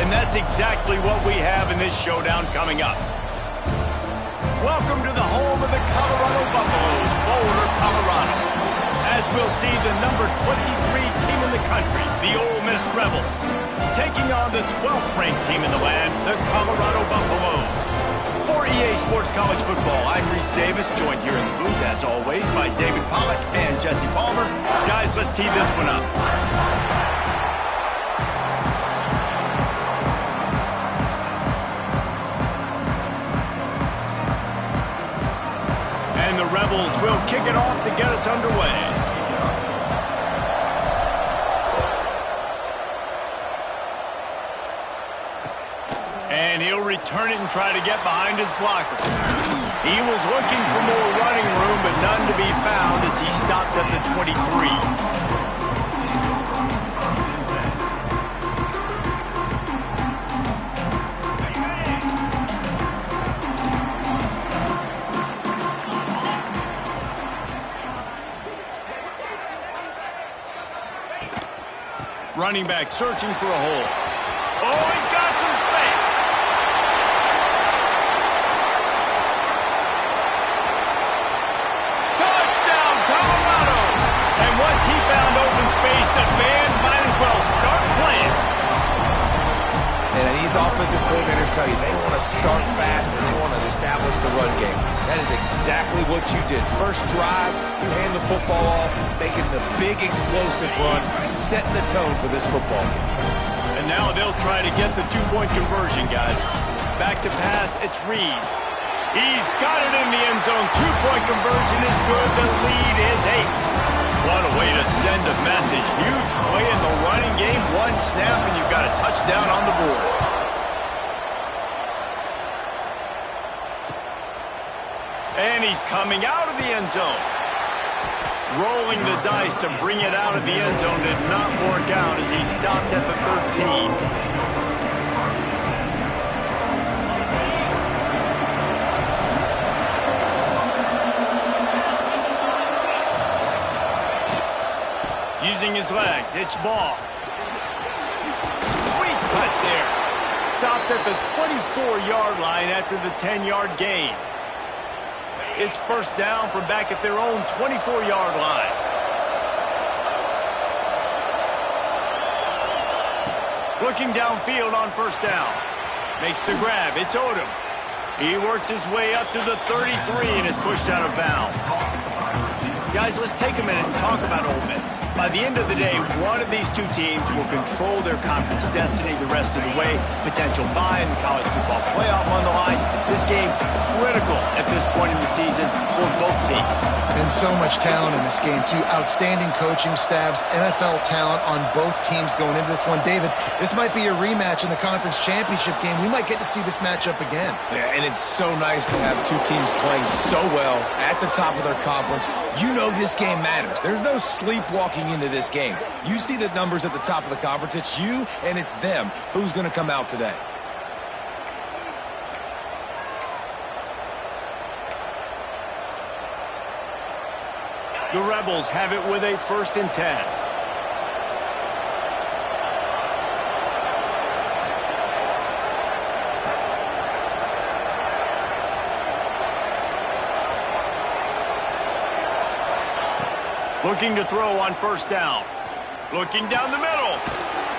And that's exactly what we have in this showdown coming up. Welcome to the home of the Colorado Buffaloes, Boulder, Colorado. As we'll see the number 23 team in the country, the Ole Miss Rebs, taking on the 12th ranked team in the land, the Colorado Buffaloes. For EA Sports College Football, I'm Reese Davis, joined here in the booth, as always, by David Pollack and Jesse Palmer. Guys, let's tee this one up. And the Rebels will kick it off to get us underway. And he'll return it and try to get behind his blocker. He was looking for more running room, but none to be found as he stopped at the 23. Running back searching for a hole. Oh, he's got some space. Touchdown, Colorado! And once he found open space, the band might as well start playing. And these offensive coordinators tell you they want to start fast and they want to establish the run game. That is exactly what you did. First drive, you hand the football off, making the big explosive run, setting the tone for this football game. And now they'll try to get the two-point conversion, guys. Back to pass, it's Reed. He's got it in the end zone. Two-point conversion is good. The lead is 8. What a way to send a message. Huge play in the running game. One snap and you've got a touchdown on the board. And he's coming out of the end zone. Rolling the dice to bring it out of the end zone did not work out as he stopped at the 13. Using his legs, it's ball. Sweet cut there. Stopped at the 24-yard line after the 10-yard gain. It's first down from back at their own 24-yard line. Looking downfield on first down. Makes the grab. It's Odom. He works his way up to the 33 and is pushed out of bounds. Guys, let's take a minute and talk about Ole Miss. By the end of the day, one of these two teams will control their conference destiny the rest of the way. Potential bye in the college football playoff on the line. This game critical at this point in the season for both teams. And so much talent in this game, too. Outstanding coaching staffs, NFL talent on both teams going into this one. David, this might be a rematch in the conference championship game. We might get to see this matchup again. Yeah, and it's so nice to have two teams playing so well at the top of their conference. You know this game matters. There's no sleepwalking into this game. You see the numbers at the top of the conference. It's you and it's them. Who's going to come out today? The Rebels have it with a 1st and 10. Looking to throw on first down. Looking down the middle.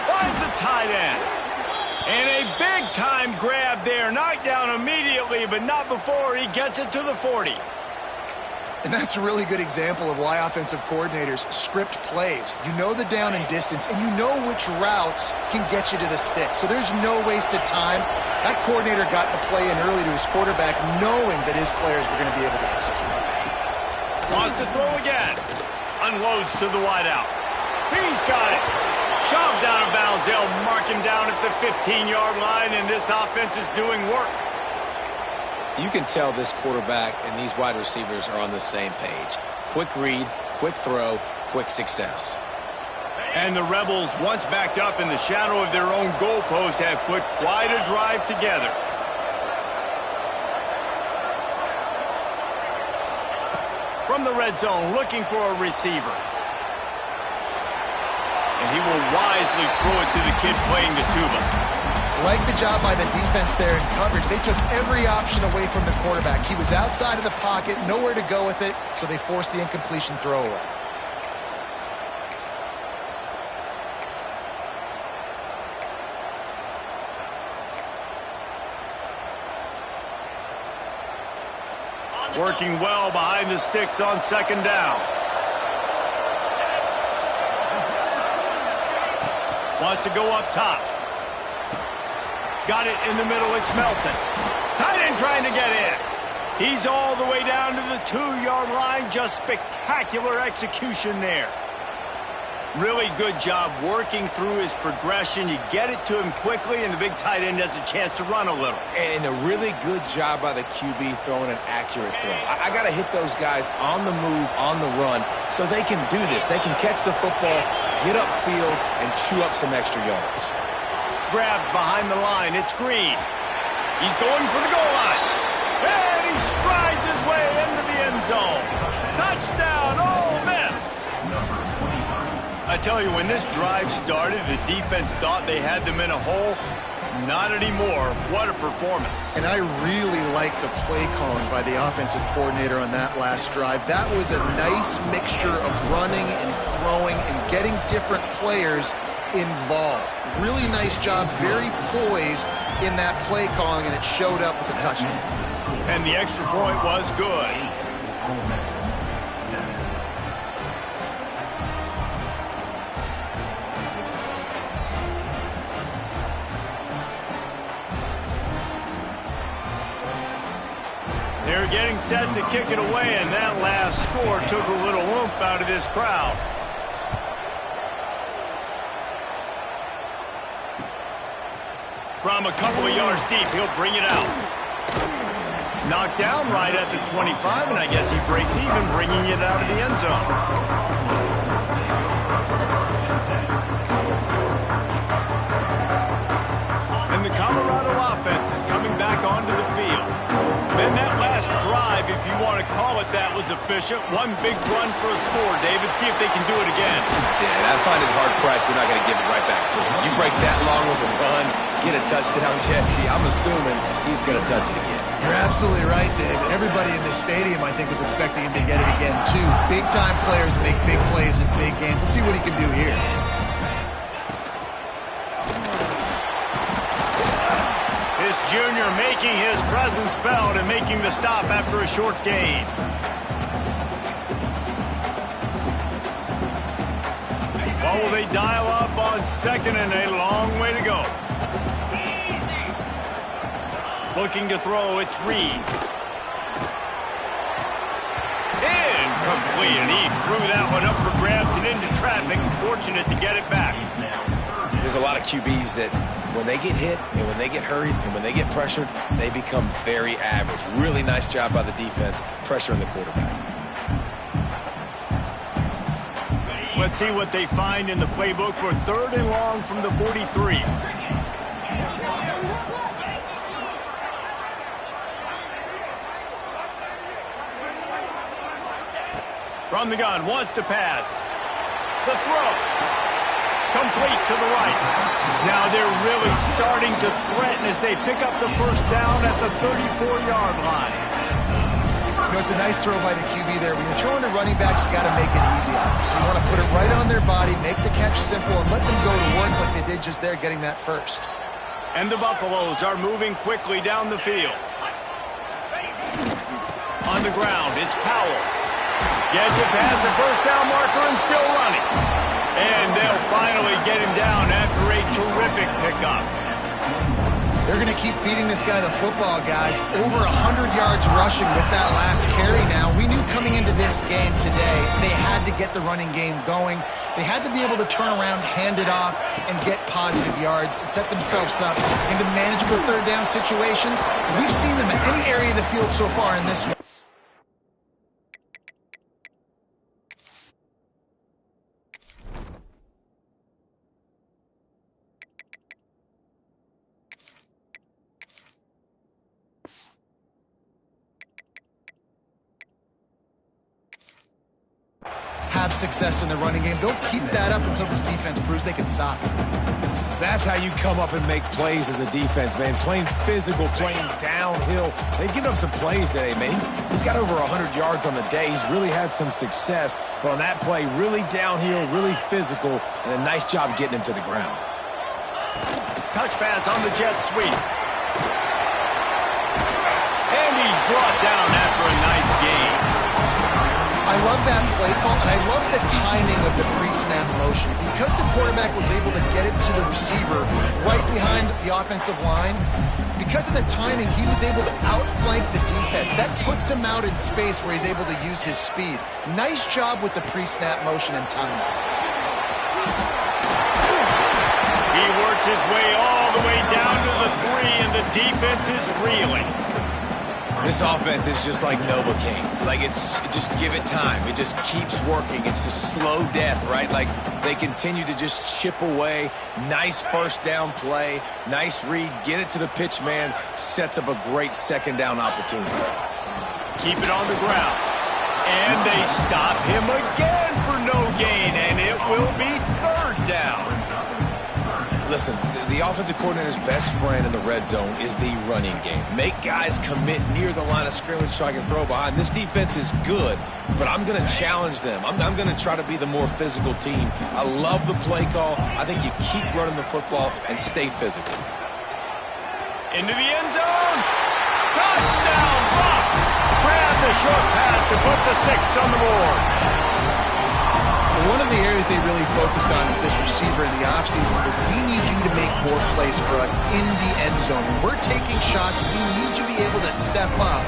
Finds a tight end. And a big-time grab there. Knocked down immediately, but not before he gets it to the 40. And that's a really good example of why offensive coordinators script plays. You know the down and distance, and you know which routes can get you to the stick. So there's no wasted time. That coordinator got the play in early to his quarterback, knowing that his players were going to be able to execute. Wants to throw again. Unloads to the wideout. He's got it. Shoved out of bounds. They'll mark him down at the 15-yard line, and this offense is doing work. You can tell this quarterback and these wide receivers are on the same page. Quick read, quick throw, quick success. And the Rebels, once backed up in the shadow of their own goalpost, have put quite a drive together. From the red zone, looking for a receiver. And he will wisely throw it to the kid playing the tuba. Like the job by the defense there in coverage. They took every option away from the quarterback. He was outside of the pocket, nowhere to go with it, so they forced the incompletion throwaway. Working well behind the sticks on second down. Wants to go up top. Got it in the middle. It's Melton. Tight end trying to get in. He's all the way down to the 2-yard line. Just spectacular execution there. Really good job working through his progression. You get it to him quickly, and the big tight end has a chance to run a little. And a really good job by the QB throwing an accurate throw. I got to hit those guys on the move, on the run, so they can do this. They can catch the football, get upfield, and chew up some extra yards. Grabbed behind the line. It's Green. He's going for the goal line. And he strides his way into the end zone. Touchdown, Ole Miss. I tell you, when this drive started, the defense thought they had them in a hole. Not anymore. What a performance. And I really like the play calling by the offensive coordinator on that last drive. That was a nice mixture of running and throwing and getting different players involved. Really nice job, very poised in that play calling, and it showed up with a touchdown. And the extra point was good. They're getting set to kick it away, and that last score took a little oomph out of this crowd. From a couple of yards deep, he'll bring it out. Knocked down right at the 25, and I guess he breaks even, bringing it out of the end zone. And the Colorado offense is coming back onto the field. And that last drive, if you want to call it that, was efficient. One big run for a score, David. See if they can do it again. Yeah, and I find it hard-pressed they're not going to give it right back to him. You break that long of a run, get a touchdown, Jesse, I'm assuming he's going to touch it again. You're absolutely right, David. Everybody in this stadium, I think, was expecting him to get it again, too. Big-time players make big plays in big games. Let's see what he can do here. This junior making his presence felt and making the stop after a short gain. What will they dial up on second, and a long way to go? Looking to throw, it's Reed. Incomplete, and he threw that one up for grabs and into traffic. Fortunate to get it back. There's a lot of QBs that when they get hit and when they get hurried and when they get pressured, they become very average. Really nice job by the defense, pressuring the quarterback. Let's see what they find in the playbook for 3rd and long from the 43. From the gun, wants to pass. The throw. Complete to the right. Now they're really starting to threaten as they pick up the first down at the 34-yard line. You know, it's a nice throw by the QB there. When you're throwing to running backs, you got to make it easy on them. So you want to put it right on their body, make the catch simple, and let them go to work like they did just there, getting that first. And the Buffaloes are moving quickly down the field. On the ground, it's Powell. Gets it past the first down marker and still running. And they'll finally get him down after a terrific pickup. They're going to keep feeding this guy the football, guys. Over 100 yards rushing with that last carry now. We knew coming into this game today, they had to get the running game going. They had to be able to turn around, hand it off, and get positive yards and set themselves up into manageable third down situations. We've seen them in any area of the field so far in this one. Have success in the running game. They'll keep that up until this defense proves they can stop it. That's how you come up and make plays as a defense, man. Playing physical, playing downhill. They've given up some plays today, man. He's got over 100 yards on the day. He's really had some success. But on that play, really downhill, really physical, and a nice job getting him to the ground. Touch pass on the jet sweep. And he's brought down after a nice gain. I love that play call, and I love the timing of the pre-snap motion. Because the quarterback was able to get it to the receiver right behind the offensive line, because of the timing, he was able to outflank the defense. That puts him out in space where he's able to use his speed. Nice job with the pre-snap motion and timing. He works his way all the way down to the 3, and the defense is reeling. This offense is just like Novocaine. Like, just give it time. It just keeps working. It's a slow death, right? Like, they continue to just chip away. Nice first down play. Nice read. Get it to the pitch man. Sets up a great second down opportunity. Keep it on the ground. And they stop him again for no gain, and it will be third down. Listen, the offensive coordinator's best friend in the red zone is the running game. Make guys commit near the line of scrimmage so I can throw behind. This defense is good, but I'm going to challenge them. I'm going to try to be the more physical team. I love the play call. I think you keep running the football and stay physical. Into the end zone. Touchdown, Bucks. Grab the short pass to put the 6 on the board. One of the areas they really focused on with this receiver in the offseason was we need you to make more plays for us in the end zone. When we're taking shots, we need you to be able to step up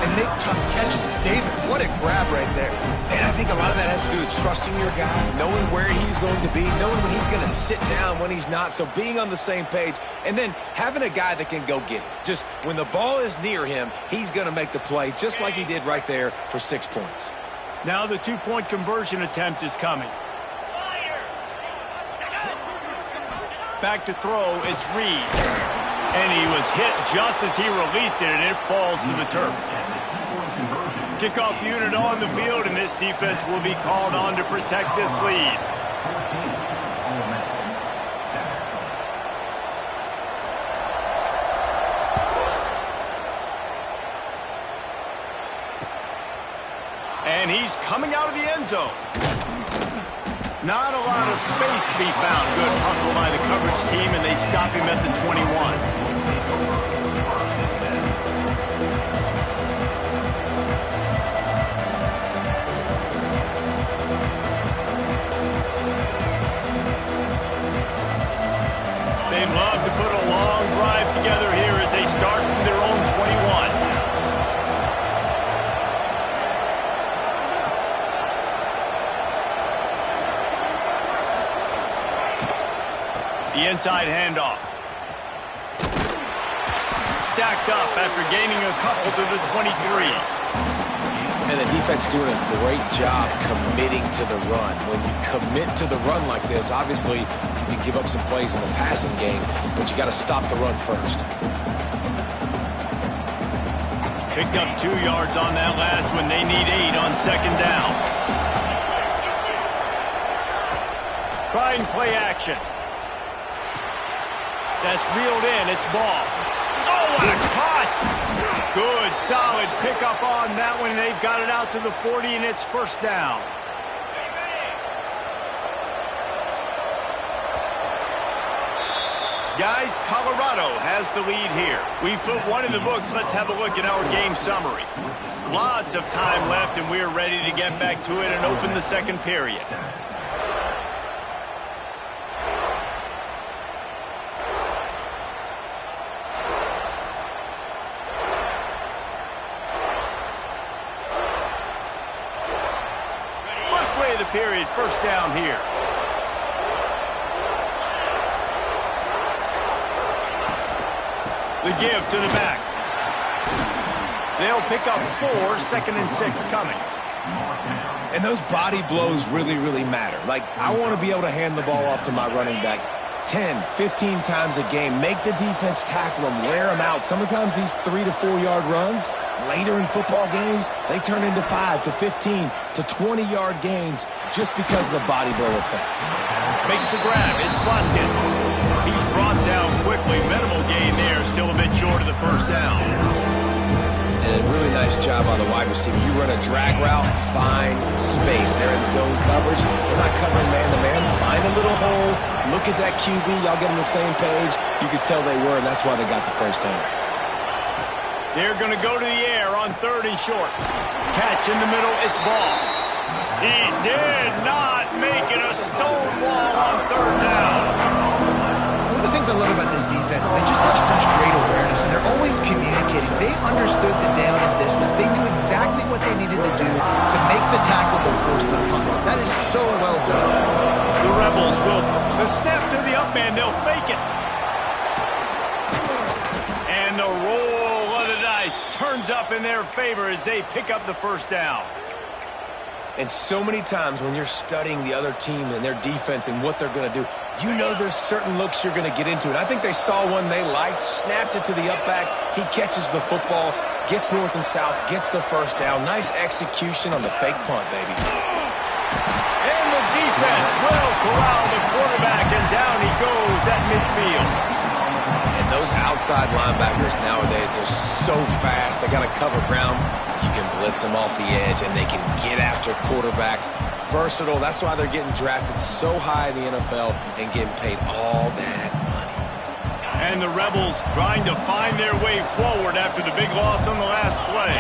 and make tough catches. David, what a grab right there. And I think a lot of that has to do with trusting your guy, knowing where he's going to be, knowing when he's going to sit down, when he's not. So being on the same page, and then having a guy that can go get it. Just when the ball is near him, he's going to make the play just like he did right there for 6 points. Now the 2-point conversion attempt is coming. Back to throw, it's Reed. And he was hit just as he released it, and it falls to the turf. Kickoff unit on the field, and this defense will be called on to protect this lead. And he's coming out of the end zone. Not a lot of space to be found. Good hustle by the coverage team, and they stop him at the 21. They'd love to put a long drive together here as they start from their own 21. The inside handoff. Stacked up after gaining a couple to the 23. And the defense doing a great job committing to the run. When you commit to the run like this, obviously you can give up some plays in the passing game, but you got to stop the run first. Picked up 2 yards on that last one. They need 8 on second down. Try and play action. That's reeled in. It's ball. Oh, what a cut! Good, solid pickup on that one. They've got it out to the 40, and it's first down. Guys, Colorado has the lead here. We've put one in the books. Let's have a look at our game summary. Lots of time left, and we're ready to get back to it and open the second period. Period, first down here. The give to the back. They'll pick up 4, 2nd and 6 coming. And those body blows really, really matter. Like, I want to be able to hand the ball off to my running back 10, 15 times a game. Make the defense tackle them, wear them out. Sometimes these 3 to 4 yard runs, later in football games, they turn into 5 to 15 to 20 yard gains just because of the body blow effect. Makes the grab. It's Watkins. first down. And a really nice job on the wide receiver. You run a drag route, find space. They're in zone coverage. They're not covering man-to-man. Find a little hole. Look at that QB. Y'all get on the same page. You could tell they were, and that's why they got the first down. They're going to go to the air on 3rd and short. Catch in the middle. It's ball. He did not make it a stone wall on 3rd down. One of the things I love about this defense is they just have such great awareness, and they're always communicating. They understood the down and distance. They knew exactly what they needed to do to make the tackle to force the punt. That is so well done. The Rebels will the step to the up man. They'll fake it. And the roll of the dice turns up in their favor as they pick up the first down. And so many times when you're studying the other team and their defense and what they're going to do, you know there's certain looks you're going to get into. And I think they saw one they liked, snapped it to the up back. He catches the football, gets north and south, gets the first down. Nice execution on the fake punt, baby. And the defense will corral the quarterback, and down he goes at midfield. And those outside linebackers nowadays, they're so fast. They got to cover ground. You can blitz them off the edge, and they can get after quarterbacks. Versatile. That's why they're getting drafted so high in the NFL and getting paid all that money. And the Rebels trying to find their way forward after the big loss on the last play.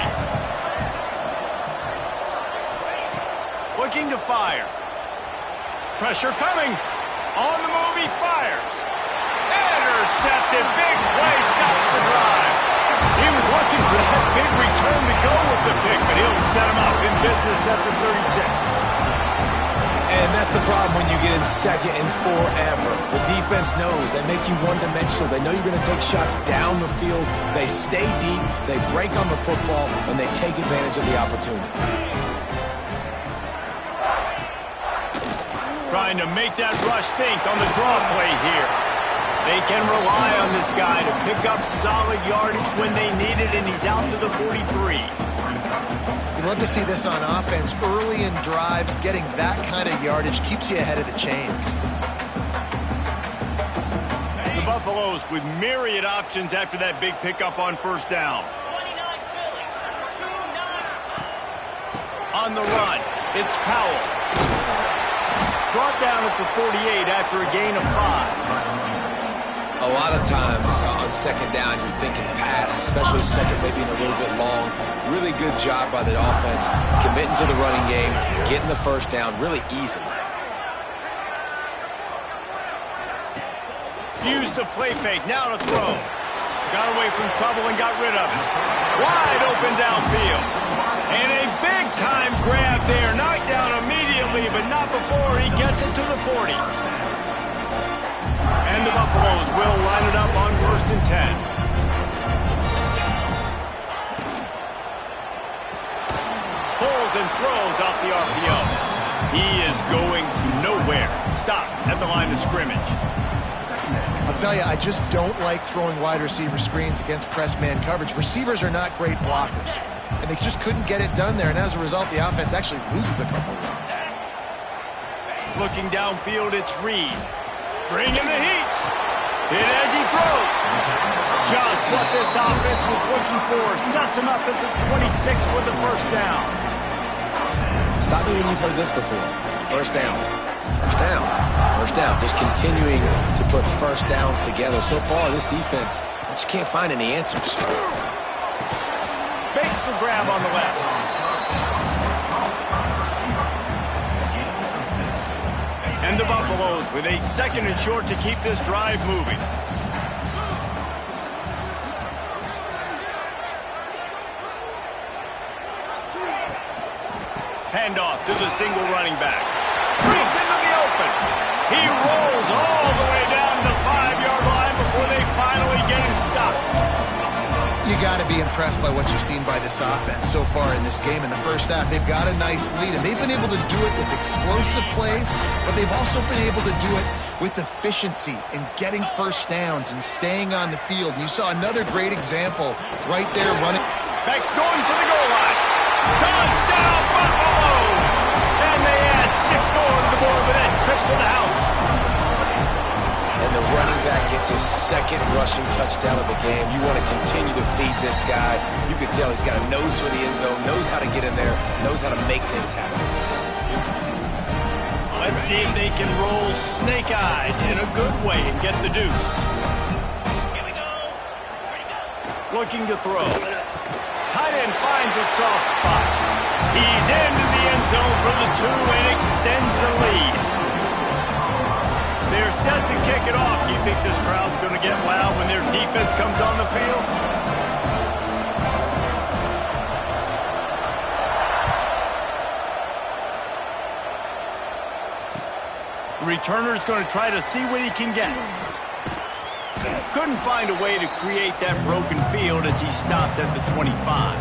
Looking to fire. Pressure coming. On the move, he fires. Intercepted. Big play. Stops the drive. He was looking for that big return to go with the pick, but he'll set him up in business at the 36. And that's the problem when you get in second and forever. The defense knows. They make you one-dimensional. They know you're going to take shots down the field. They stay deep. They break on the football, and they take advantage of the opportunity. Trying to make that rush think on the draw play here. They can rely on this guy to pick up solid yardage when they need it, and he's out to the 43. You love to see this on offense. Early in drives, getting that kind of yardage keeps you ahead of the chains. The Buffaloes with myriad options after that big pickup on first down. On the run, it's Powell. Brought down at the 48 after a gain of 5. A lot of times on second down, you're thinking pass, especially second, maybe a little bit long. Really good job by the offense, committing to the running game, getting the first down really easily. Used the play fake, now to throw. Got away from trouble and got rid of it. Wide open downfield. And a big-time grab there. Knocked down immediately, but not before he gets it to the 40. And the Buffaloes will line it up on 1st and 10. Pulls and throws off the RPO. He is going nowhere. Stop at the line of scrimmage. I'll tell you, I just don't like throwing wide receiver screens against press man coverage. Receivers are not great blockers, and they just couldn't get it done there, and as a result, the offense actually loses a couple of runs. Looking downfield, it's Reed. Bringing the heat. Hit as he throws. Just what this offense was looking for. Sets him up at the 26 with the first down. Stop me when you've heard this before. First down. First down. First down. Just continuing to put first downs together. So far, this defense just can't find any answers. Makes the grab on the left. And the Buffaloes with a 2nd and short to keep this drive moving. Handoff to the single running back. Brings into the open. He rolls all the way down the 5-yard line before they finally get him stopped. You got to be impressed by what you've seen by this offense so far in this game. In the first half, they've got a nice lead, and they've been able to do it with explosive plays, but they've also been able to do it with efficiency and getting first downs and staying on the field. And you saw another great example right there running. Beck's going for the goal line. Touchdown, Buffaloes! And they add 6 more to the board with that trip to the house. And the running back gets his second rushing touchdown of the game. You want to continue to feed this guy. You can tell he's got a nose for the end zone, knows how to get in there, knows how to make things happen. Let's see if they can roll snake eyes in a good way and get the deuce. Here we go. Looking to throw. Tight end finds a soft spot. He's into the end zone for the 2 and extends the lead. They're set to kick it off. Do you think this crowd's going to get loud when their defense comes on the field? The returner's going to try to see what he can get. Couldn't find a way to create that broken field as he stopped at the 25.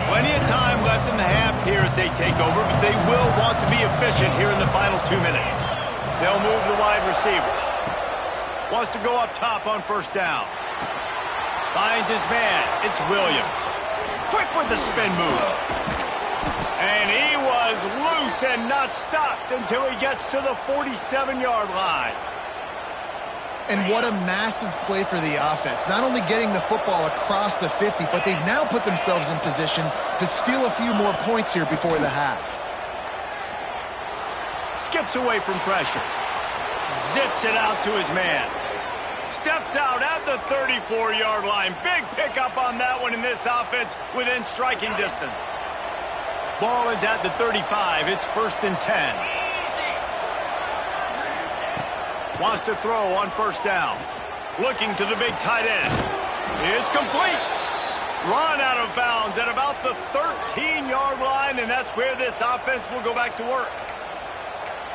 Plenty of time left in the half here as they take over, but they will want to be efficient here in the final 2 minutes. They'll move the wide receiver. Wants to go up top on first down. Finds his man. It's Williams. Quick with the spin move. And he was loose and not stopped until he gets to the 47-yard line. And what a massive play for the offense. Not only getting the football across the 50, but they've now put themselves in position to steal a few more points here before the half. Skips away from pressure. Zips it out to his man. Steps out at the 34-yard line. Big pickup on that one in this offense within striking distance. Ball is at the 35. It's 1st and 10. Wants to throw on first down. Looking to the big tight end. It's complete. Run out of bounds at about the 13-yard line, and that's where this offense will go back to work.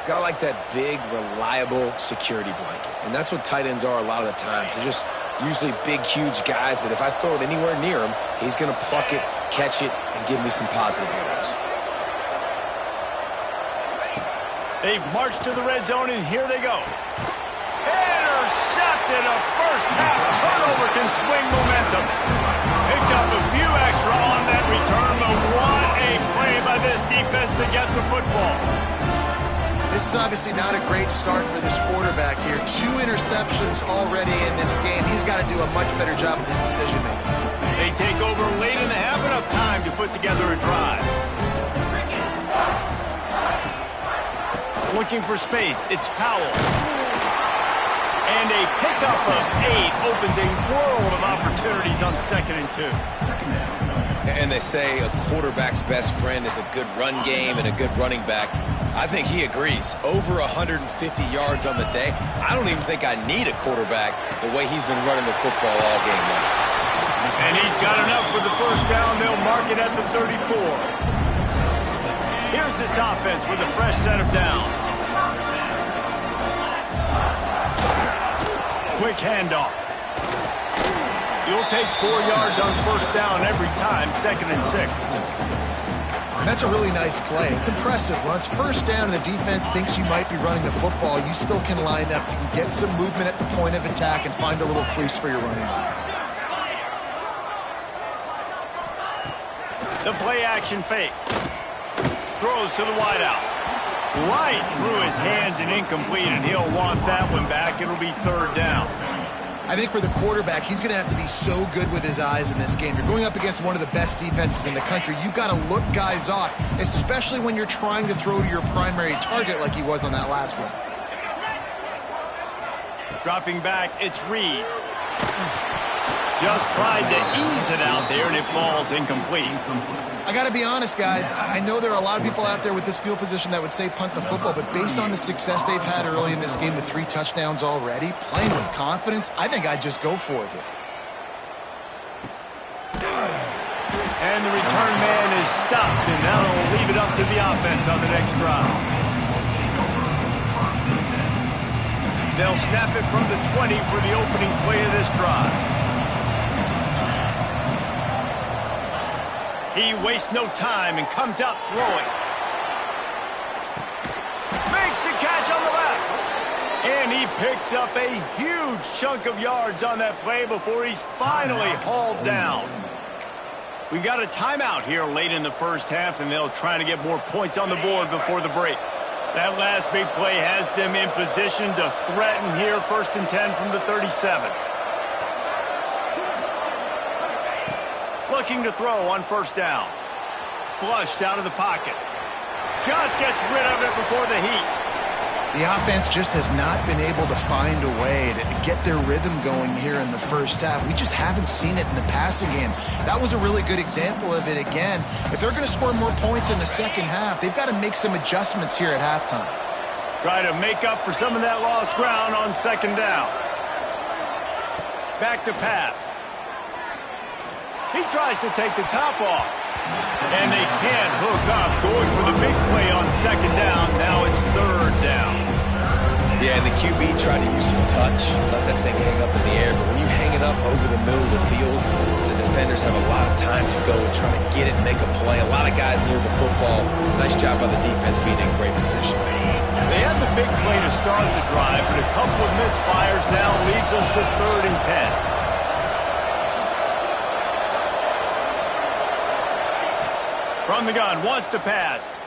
Got like that big, reliable security blanket. And that's what tight ends are a lot of the times. They're just usually big, huge guys that if I throw it anywhere near him, he's going to pluck it, catch it, and give me some positive yards. They've marched to the red zone, and here they go. Intercepted. A first-half turnover can swing momentum. Picked up a few extra on that return, but what a play by this defense to get the football. This is obviously not a great start for this quarterback here. 2 interceptions already in this game. He's got to do a much better job with his decision-making. They take over late in the half, enough time to put together a drive. Looking for space. It's Powell. And a pickup of 8 opens a world of opportunities on 2nd and 2. And they say a quarterback's best friend is a good run game and a good running back. I think he agrees. Over 150 yards on the day. I don't even think I need a quarterback the way he's been running the football all game long. And he's got enough for the first down. They'll mark it at the 34. Here's this offense with a fresh set of downs. Quick handoff. You'll take 4 yards on first down every time, 2nd and 6. And that's a really nice play. It's impressive. Once first down and the defense thinks you might be running the football, you still can line up. You can get some movement at the point of attack and find a little crease for your running back. The play-action fake. Throws to the wideout. Right through his hands and incomplete, and he'll want that one back. It'll be 3rd down. I think for the quarterback, he's going to have to be so good with his eyes in this game. You're going up against one of the best defenses in the country. You've got to look guys off, especially when you're trying to throw to your primary target like he was on that last one. Dropping back, it's Reed. Just tried to ease it out there, and it falls incomplete. I got to be honest, guys. I know there are a lot of people out there with this field position that would say punt the football, but based on the success they've had early in this game with 3 touchdowns already, playing with confidence, I think I'd just go for it here. And the return man is stopped, and now they'll leave it up to the offense on the next drive. They'll snap it from the 20 for the opening play of this drive. He wastes no time and comes out throwing. Makes the catch on the left. And he picks up a huge chunk of yards on that play before he's finally hauled down. We got a timeout here late in the first half, and they'll try to get more points on the board before the break. That last big play has them in position to threaten here, 1st and 10 from the 37. Looking to throw on 1st down. Flushed out of the pocket. Just gets rid of it before the heat. The offense just has not been able to find a way to get their rhythm going here in the first half. We just haven't seen it in the passing game. That was a really good example of it again. If they're going to score more points in the second half, they've got to make some adjustments here at halftime. Try to make up for some of that lost ground on 2nd down. Back to pass. He tries to take the top off. And they can't hook up. Going for the big play on 2nd down. Now it's 3rd down. Yeah, and the QB tried to use some touch, let that thing hang up in the air. But when you hang it up over the middle of the field, the defenders have a lot of time to go and try to get it and make a play. A lot of guys near the football. Nice job by the defense being in great position. They had the big play to start the drive, but a couple of misfires now leaves us with 3rd and 10. From the gun, wants to pass.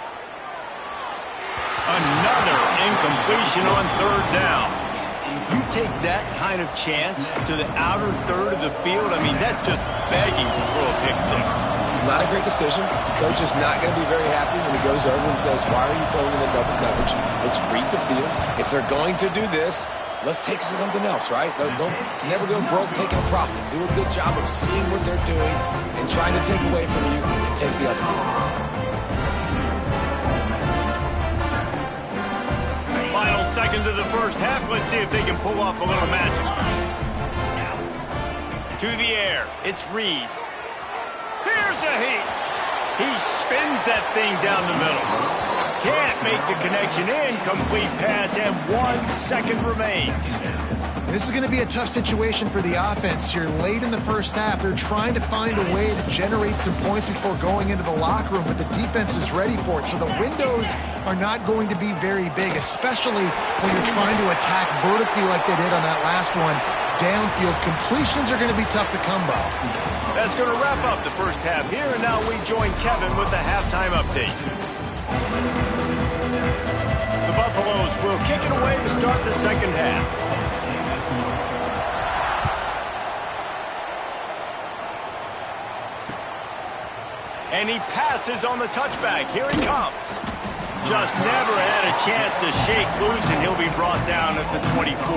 Another incompletion on 3rd down. You take that kind of chance to the outer third of the field, I mean, that's just begging to throw a pick six. Not a great decision. The coach is not going to be very happy when he goes over and says, why are you throwing in the double coverage? Let's read the field. If they're going to do this, let's take something else, right? Don't never go broke taking a profit. Do a good job of seeing what they're doing and trying to take away from you and take the other one. Final seconds of the first half. Let's see if they can pull off a little magic. To the air. It's Reed. Here's a heat. He spins that thing down the middle. Can't make the connection. Incomplete pass, and 1 second remains. This is going to be a tough situation for the offense here. Late in the first half, they're trying to find a way to generate some points before going into the locker room, but the defense is ready for it. So the windows are not going to be very big, especially when you're trying to attack vertically like they did on that last one. Downfield completions are going to be tough to come by. That's going to wrap up the first half here, and now we join Kevin with the halftime update. The Buffaloes will kick it away to start the second half. And he passes on the touchback. Here he comes. Just never had a chance to shake loose, and he'll be brought down at the 24.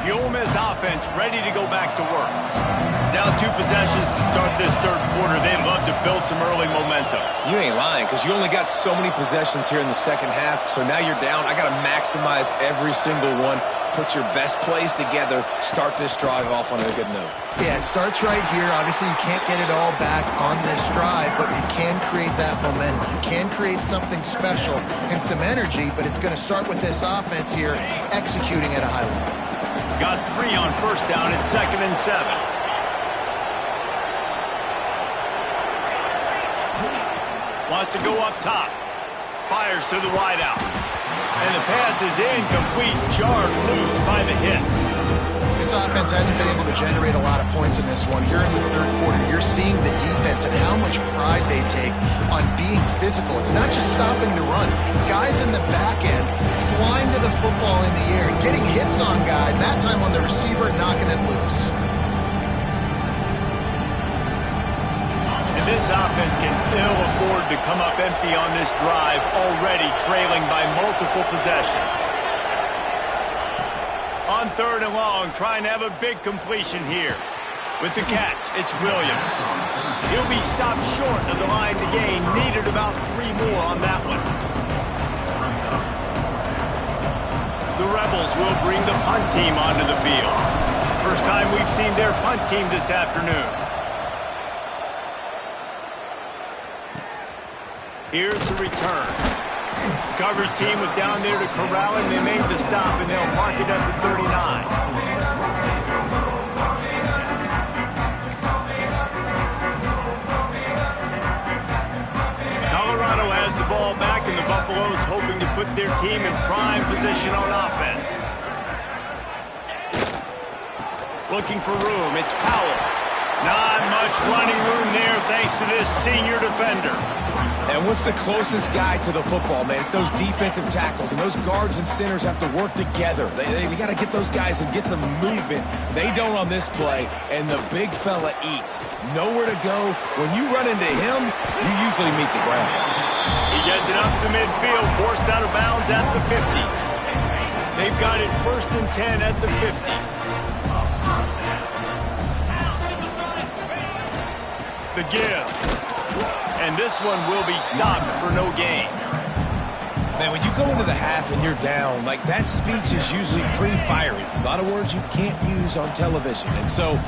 The Ole Miss offense ready to go back to work. Down 2 possessions to start this third quarter. They'd love to build some early momentum. You ain't lying, because you only got so many possessions here in the second half, so now you're down. I got to maximize every single one. Put your best plays together. Start this drive off on a good note. Yeah, it starts right here. Obviously, you can't get it all back on this drive, but you can create that momentum. You can create something special and some energy, but it's going to start with this offense here executing at a high level. Got 3 on 1st down at 2nd and 7. Wants to go up top. Fires to the wideout. And the pass is incomplete. Jarred loose by the hit. This offense hasn't been able to generate a lot of points in this one. Here in the third quarter, you're seeing the defense and how much pride they take on being physical. It's not just stopping the run. Guys in the back end flying to the football in the air, getting hits on guys, that time on the receiver, knocking it loose. And this offense can ill afford to come up empty on this drive, already trailing by multiple possessions. On 3rd and long, trying to have a big completion here. With the catch, it's Williams. He'll be stopped short of the line to gain. Needed about 3 more on that one. The Rebels will bring the punt team onto the field. First time we've seen their punt team this afternoon. Here's the return. The coverage team was down there to corral him. They made the stop, and they'll mark it at the 39. Colorado has the ball back, and the Buffaloes hoping to put their team in prime position on offense. Looking for room. It's Powell. Not much running room there thanks to this senior defender. And what's the closest guy to the football, man? It's those defensive tackles, and those guards and centers have to work together. They got to get those guys and get some movement. They don't on this play, and the big fella eats. Nowhere to go. When you run into him, you usually meet the ground. He gets it up to midfield, forced out of bounds at the 50. They've got it 1st and 10 at the 50. The give. And this one will be stopped for no gain. Man, when you go into the half and you're down, like that speech is usually pre-fiery. A lot of words you can't use on television. And so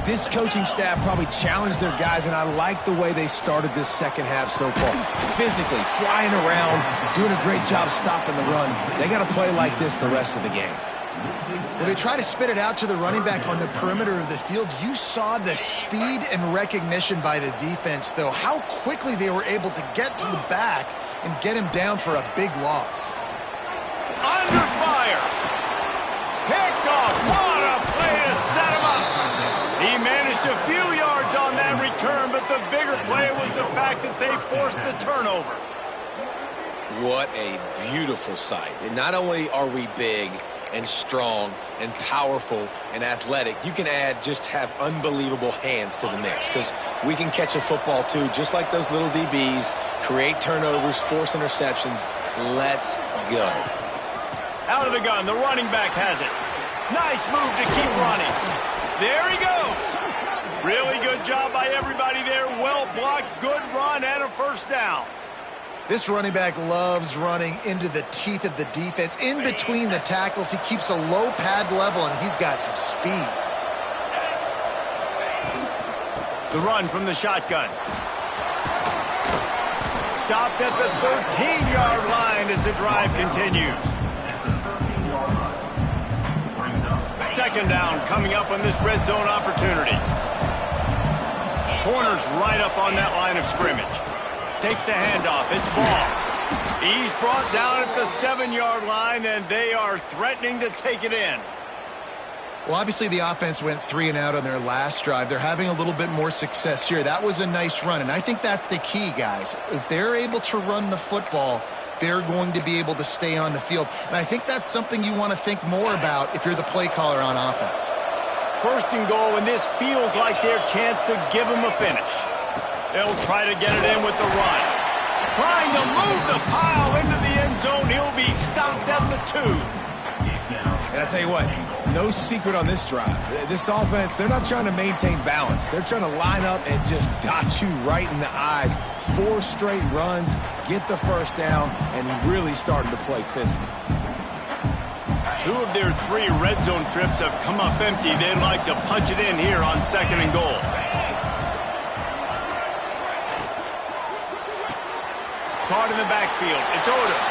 this coaching staff probably challenged their guys, and I like the way they started this second half so far. Physically, flying around, doing a great job stopping the run. They got to play like this the rest of the game. Well, they try to spit it out to the running back on the perimeter of the field. You saw the speed and recognition by the defense, though, how quickly they were able to get to the back and get him down for a big loss. Under fire. Picked off. What a play to set him up. He managed a few yards on that return, but the bigger play was the fact that they forced the turnover. What a beautiful sight. And not only are we big and strong and powerful and athletic, you can have unbelievable hands to the mix, because we can catch a football too, just like those little DBs, create turnovers, force interceptions. Let's go. Out of the gun, the running back has it. Nice move to keep running. There he goes. Really good job by everybody there. Well blocked, good run, and a first down. This running back loves running into the teeth of the defense. In between the tackles, he keeps a low pad level, and he's got some speed. The run from the shotgun. Stopped at the 13-yard line as the drive continues. Second down coming up on this red zone opportunity. Corner's right up on that line of scrimmage. Takes the handoff. It's ball. He's brought down at the 7-yard line, and they are threatening to take it in. Well, obviously the offense went 3 and out on their last drive. They're having a little bit more success here. That was a nice run, and I think that's the key, guys. If they're able to run the football, they're going to be able to stay on the field. And I think that's something you want to think more about if you're the play caller on offense. 1st and goal, and this feels like their chance to give them a finish. They'll try to get it in with the run. Trying to move the pile into the end zone. He'll be stopped at the 2. And I tell you what, no secret on this drive. This offense, they're not trying to maintain balance. They're trying to line up and just dot you right in the eyes. 4 straight runs, get the first down, and really starting to play physical. 2 of their 3 red zone trips have come up empty. They'd like to punch it in here on 2nd and goal. Caught in the backfield. It's Odom.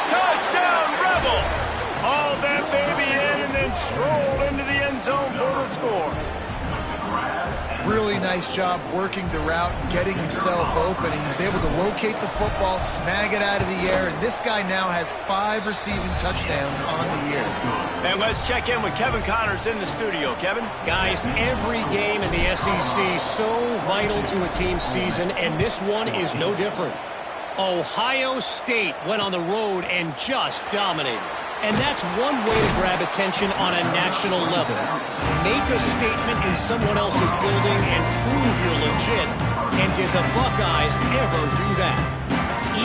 Touchdown, Rebels! Hauled that baby in and then strolled into the end zone for the score. Really nice job working the route and getting himself open. He was able to locate the football, snag it out of the air, and this guy now has 5 receiving touchdowns on the year. And let's check in with Kevin Connors in the studio. Kevin? Guys, every game in the SEC so vital to a team's season, and this one is no different. Ohio State went on the road and just dominated. And that's one way to grab attention on a national level. Make a statement in someone else's building and prove you're legit. And did the Buckeyes ever do that?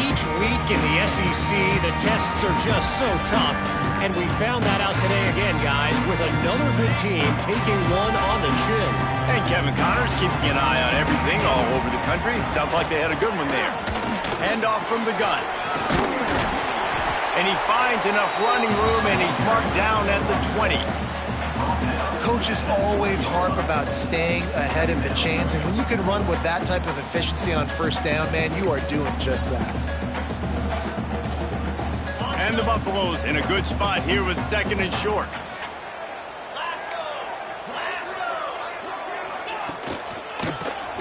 Each week in the SEC, the tests are just so tough. And we found that out today again, guys, with another good team taking one on the chin. And Kevin Connors keeping an eye on everything all over the country. Sounds like they had a good one there. Handoff from the gun. And he finds enough running room, and he's marked down at the 20. Coaches always harp about staying ahead of the chains, and when you can run with that type of efficiency on 1st down, man, you are doing just that. And the Buffaloes in a good spot here with 2nd and short.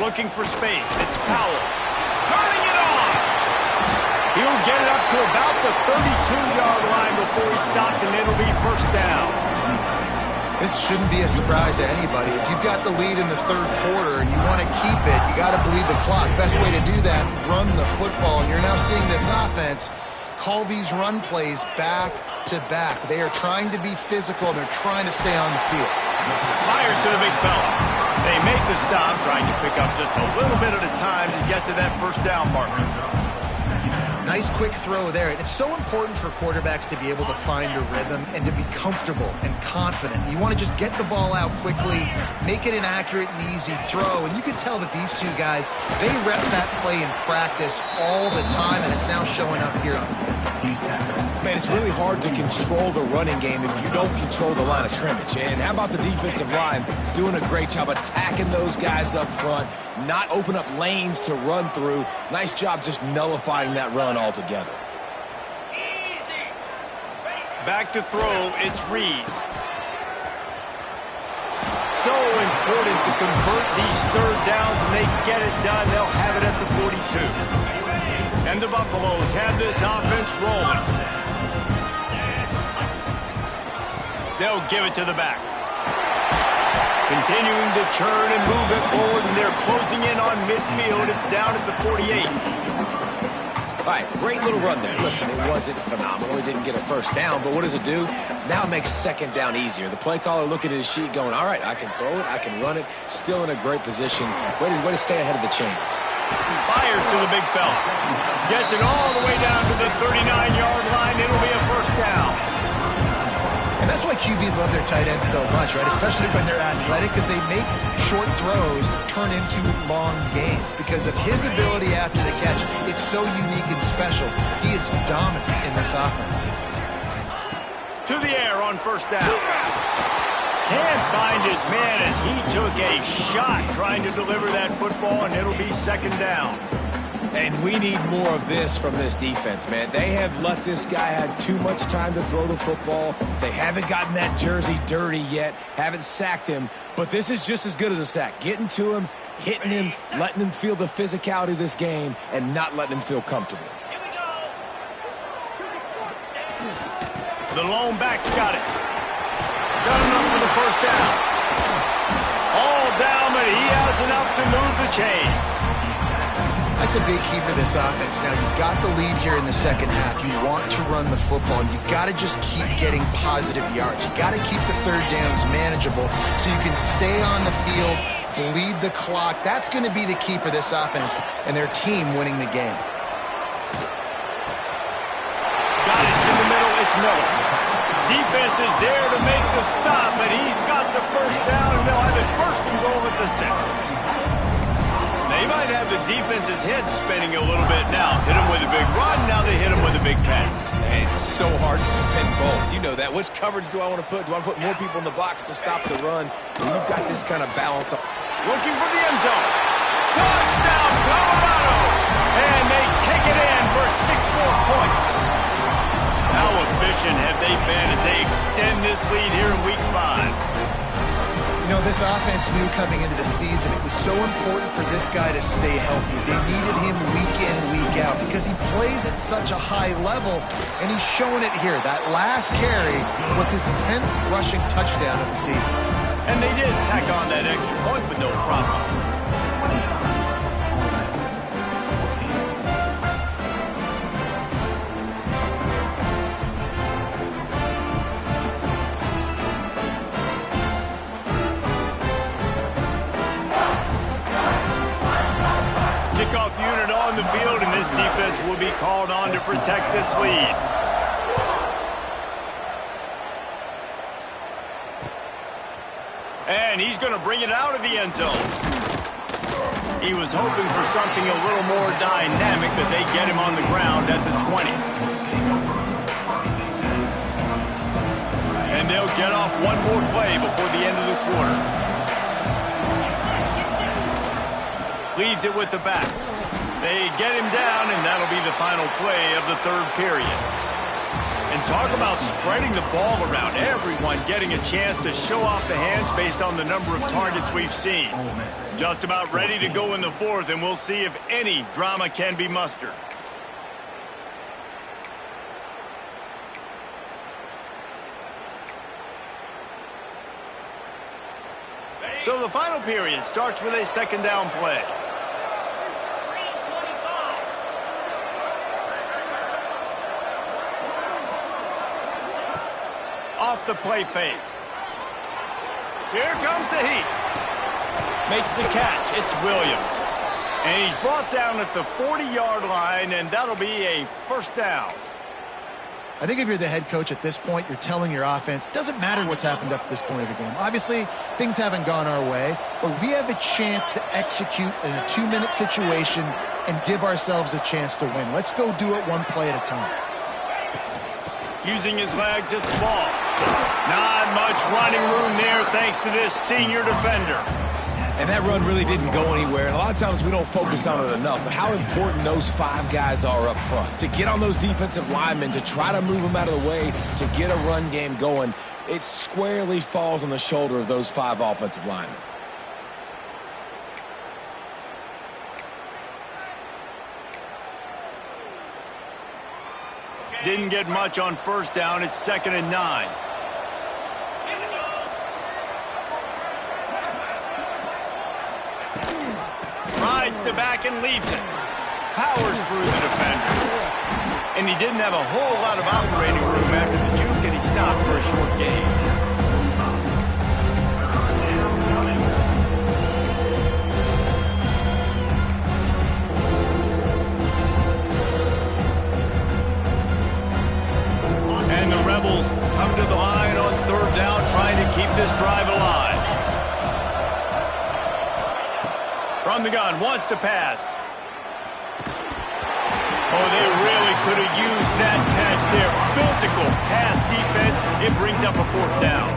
Looking for space. It's Powell. Turning it on. He'll get it up to about the 32-yard line before he stopped, and it'll be 1st down. This shouldn't be a surprise to anybody. If you've got the lead in the third quarter and you want to keep it, you got to bleed the clock. Best way to do that, run the football. And you're now seeing this offense call these run plays back to back. They are trying to be physical, and they're trying to stay on the field. Fires to the big fella. They make the stop, trying to pick up just a little bit at a time to get to that first down marker. Nice quick throw there. It's so important for quarterbacks to be able to find a rhythm and to be comfortable and confident. You want to just get the ball out quickly, make it an accurate and easy throw. And you can tell that these two guys, they rep that play in practice all the time, and it's now showing up here on the Man, it's really hard to control the running game if you don't control the line of scrimmage. And how about the defensive line doing a great job attacking those guys up front, not open up lanes to run through. Nice job just nullifying that run altogether. Back to throw, it's Reed. So important to convert these third downs, and they get it done. They'll have it at the 42. And the Buffaloes have this offense rolling. They'll give it to the back. Continuing to churn and move it forward, and they're closing in on midfield. It's down at the 48. All right, great little run there. Listen, it wasn't phenomenal. He didn't get a first down, but what does it do? Now it makes second down easier. The play caller looking at his sheet going, all right, I can throw it, I can run it, still in a great position. Way to stay ahead of the chains. Fires to the big fella. Gets it all the way down to the 39-yard line. It'll be a first down. And that's why QBs love their tight ends so much, right? Especially when they're athletic, because they make short throws turn into long gains. Because of his ability after the catch, it's so unique and special. He is dominant in this offense. To the air on first down. Can't find his man as he took a shot trying to deliver that football, and it'll be second down. And we need more of this from this defense, man. They have let this guy have too much time to throw the football. They haven't gotten that jersey dirty yet, haven't sacked him. But this is just as good as a sack. Getting to him, hitting him, letting him feel the physicality of this game, and not letting him feel comfortable. The lone back's got it. Got enough for the first down. All down, but he has enough to move the chains. That's a big key for this offense. Now, you've got the lead here in the second half. You want to run the football, and you've got to just keep getting positive yards. You've got to keep the third downs manageable so you can stay on the field, bleed the clock. That's going to be the key for this offense and their team winning the game. Got it in the middle. It's Miller. Defense is there to make the stop, but he's got the first down, and they'll have it first and goal at the 6. They might have the defense's head spinning a little bit now. Hit him with a big run, now they hit him with a big pass. And it's so hard to defend both. You know that. Which coverage do I want to put? Do I want to put more people in the box to stop the run? When you've got this kind of balance. Looking for the end zone. Touchdown, Colorado! And they take it in for 6 more points. How efficient have they been as they extend this lead here in Week 5? You know, this offense knew coming into the season it was so important for this guy to stay healthy. They needed him week in, week out because he plays at such a high level, and he's showing it here. That last carry was his 10th rushing touchdown of the season. And they did tack on that extra point with no problem. Kickoff unit on the field, and this defense will be called on to protect this lead. And he's going to bring it out of the end zone. He was hoping for something a little more dynamic, but they get him on the ground at the 20. And they'll get off one more play before the end of the quarter. Leaves it with the back. They get him down, and that'll be the final play of the third period. And talk about spreading the ball around. Everyone getting a chance to show off the hands based on the number of targets we've seen. Just about ready to go in the fourth, and we'll see if any drama can be mustered. So the final period starts with a second down play. Off the play fake. Here comes the heat. Makes the catch. It's Williams. And he's brought down at the 40-yard line, and that'll be a first down. I think if you're the head coach at this point, you're telling your offense, doesn't matter what's happened up to this point of the game. Obviously, things haven't gone our way, but we have a chance to execute in a 2-minute situation and give ourselves a chance to win. Let's go do it one play at a time. Using his legs, it's ball. Not much running room there thanks to this senior defender. And that run really didn't go anywhere. And a lot of times we don't focus on it enough. But how important those 5 guys are up front. To get on those defensive linemen, to try to move them out of the way, to get a run game going, it squarely falls on the shoulder of those 5 offensive linemen. Didn't get much on first down. It's 2nd and 9. Rides the back and leaves it. Powers through the defender. And he didn't have a whole lot of operating room after the juke, and he stopped for a short gain. And the Rebels come to the line on 3rd down, trying to keep this drive alive. From the gun, wants to pass. Oh, they really could have used that catch there. Physical pass defense. It brings up a 4th down.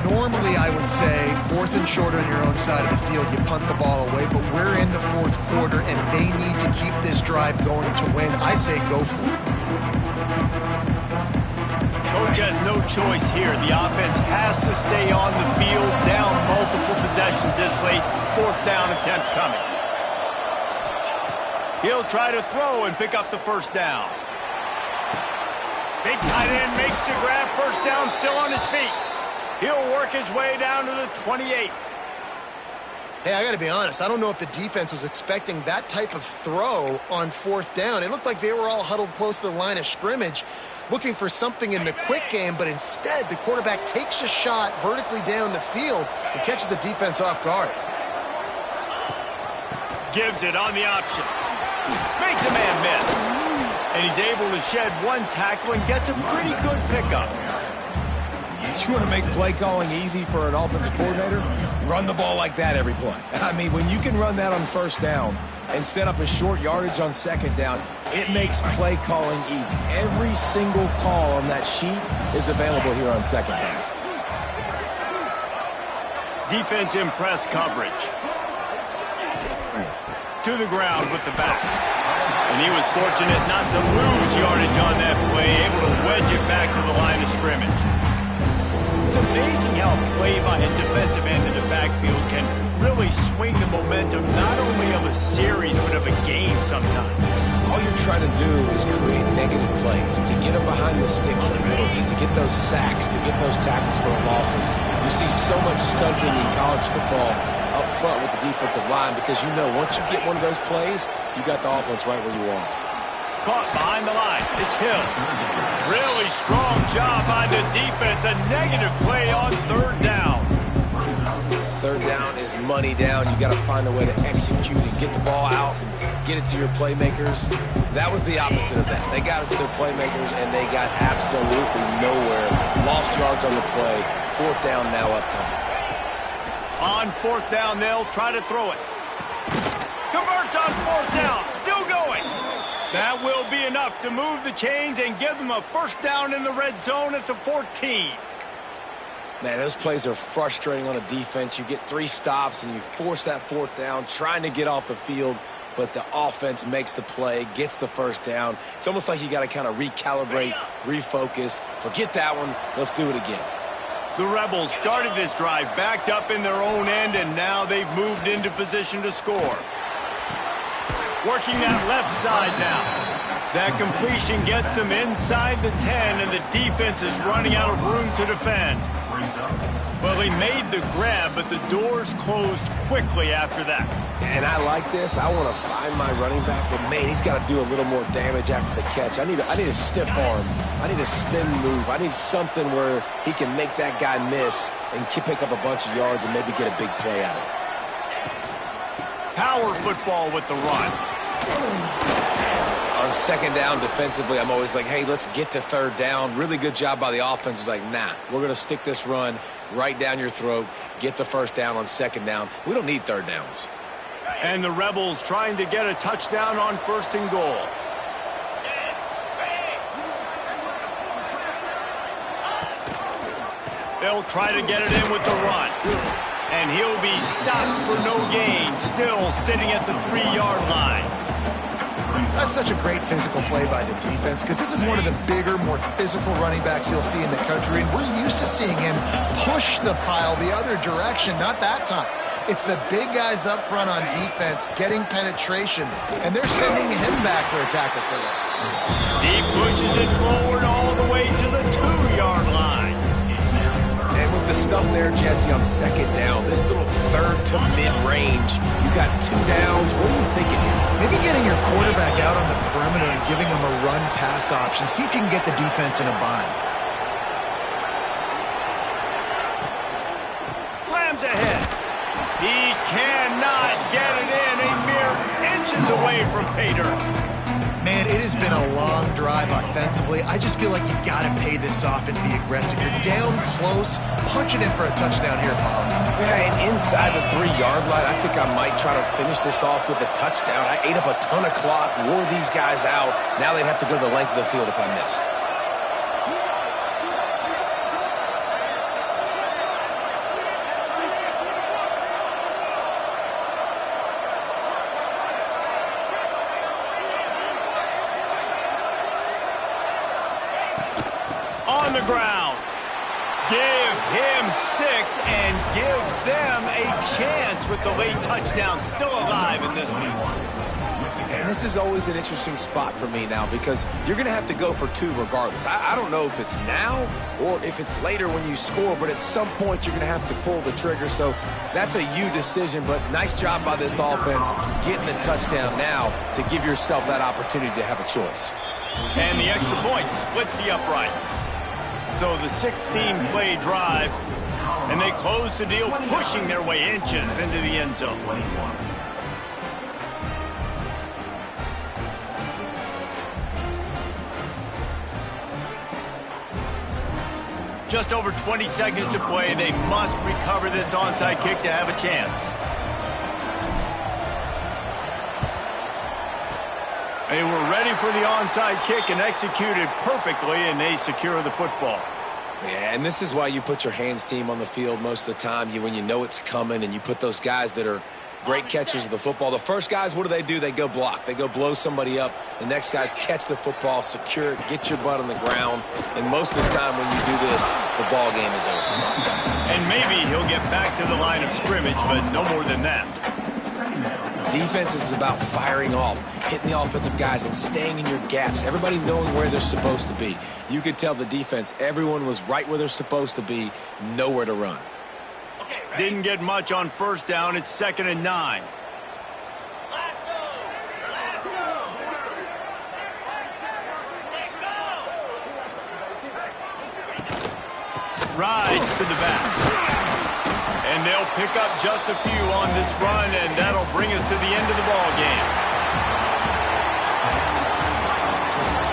Normally, I would say 4th and short on your own side of the field, you punt the ball away, but we're in the 4th quarter, and they need to keep this drive going to win. I say go for it. Coach has no choice here. The offense has to stay on the field, down multiple possessions this late. 4th down attempt coming. He'll try to throw and pick up the first down. Big tight end makes the grab. First down, still on his feet. He'll work his way down to the 28. Hey, I got to be honest. I don't know if the defense was expecting that type of throw on 4th down. It looked like they were all huddled close to the line of scrimmage, looking for something in the quick game, but instead the quarterback takes a shot vertically down the field and catches the defense off guard. Gives it on the option. Makes a man miss. And he's able to shed one tackle and gets a pretty good pickup. You want to make play calling easy for an offensive coordinator? Run the ball like that every play. I mean, when you can run that on first down and set up a short yardage on second down, it makes play calling easy. Every single call on that sheet is available here on second down. Defense in press coverage. To the ground with the back. And he was fortunate not to lose yardage on that play, able to wedge it back to the line of scrimmage. It's amazing how play by a defensive end of the backfield can really swing the momentum not only of a series but of a game sometimes. All you're trying to do is create negative plays, to get them behind the sticks a little bit, to get those sacks, to get those tackles for losses. You see so much stunting in college football up front with the defensive line because you know once you get one of those plays, you got the offense right where you are. Caught behind the line. It's Hill. Really strong job by the defense. A negative play on 3rd down. 3rd down is money down. You got to find a way to execute and get the ball out, get it to your playmakers. That was the opposite of that. They got it to their playmakers, and they got absolutely nowhere. Lost yards on the play. 4th down now upcoming. On 4th down, they'll try to throw it. Converts on 4th down. Still going. That will be enough to move the chains and give them a first down in the red zone at the 14. Man, those plays are frustrating on a defense. You get 3 stops and you force that 4th down, trying to get off the field, but the offense makes the play, gets the first down. It's almost like you got to kind of recalibrate, refocus. Forget that one. Let's do it again. The Rebels started this drive backed up in their own end, and now they've moved into position to score. Working that left side now. That completion gets them inside the 10, and the defense is running out of room to defend. Well, he made the grab, but the doors closed quickly after that. And I like this. I want to find my running back, but, man, he's got to do a little more damage after the catch. I need a stiff arm. I need a spin move. I need something where he can make that guy miss and pick up a bunch of yards and maybe get a big play out of it. Power football with the run. On second down defensively, I'm always like, hey, let's get to third down. Really good job by the offense. It's like, nah, we're going to stick this run right down your throat, get the first down on second down. We don't need third downs. And the Rebels trying to get a touchdown on first and goal. They'll try to get it in with the run. And he'll be stopped for no gain, still sitting at the 3-yard line. That's such a great physical play by the defense because this is one of the bigger, more physical running backs you'll see in the country, and we're used to seeing him push the pile the other direction. Not that time. It's the big guys up front on defense getting penetration, and they're sending him back for a tackle for that. He pushes it forward all the way to the 2-yard line. And with the stuff there, Jesse, on second down, this little third to mid-range, you got 2 downs. What are you thinking here? Maybe getting your quarterback out on the perimeter and giving him a run-pass option. See if you can get the defense in a bind. Slams ahead. He cannot get it in. A mere inches away from pay dirt. Man, it has been a long drive offensively. I just feel like you got to pay this off and be aggressive. You're down close. Punch it in for a touchdown here, Paulie. Yeah, and inside the 3-yard line, I think I might try to finish this off with a touchdown. I ate up a ton of clock, wore these guys out. Now they'd have to go the length of the field if I missed. On the ground. Give him 6 and give them a chance with the late touchdown still alive in this one. And this is always an interesting spot for me now because you're going to have to go for 2 regardless. I don't know if it's now or if it's later when you score, but at some point you're going to have to pull the trigger. So that's a you decision, but nice job by this offense getting the touchdown now to give yourself that opportunity to have a choice. And the extra point splits the uprights. So the 16-play drive, and they close the deal, pushing their way inches into the end zone. Just over 20 seconds to play. They must recover this onside kick to have a chance. They were ready for the onside kick and executed perfectly, and they secure the football. Yeah, and this is why you put your hands team on the field most of the time. When you know it's coming, and you put those guys that are great catchers of the football. The first guys, what do? They go block. They go blow somebody up. The next guys catch the football, secure it, get your butt on the ground. And most of the time when you do this, the ball game is over. And maybe he'll get back to the line of scrimmage, but no more than that. Defense is about firing off, hitting the offensive guys, and staying in your gaps. Everybody knowing where they're supposed to be. You could tell the defense, everyone was right where they're supposed to be, nowhere to run. Didn't get much on first down. It's 2nd and 9. Rides to the back. And they'll pick up just a few on this run, and that'll bring us to the end of the ball game.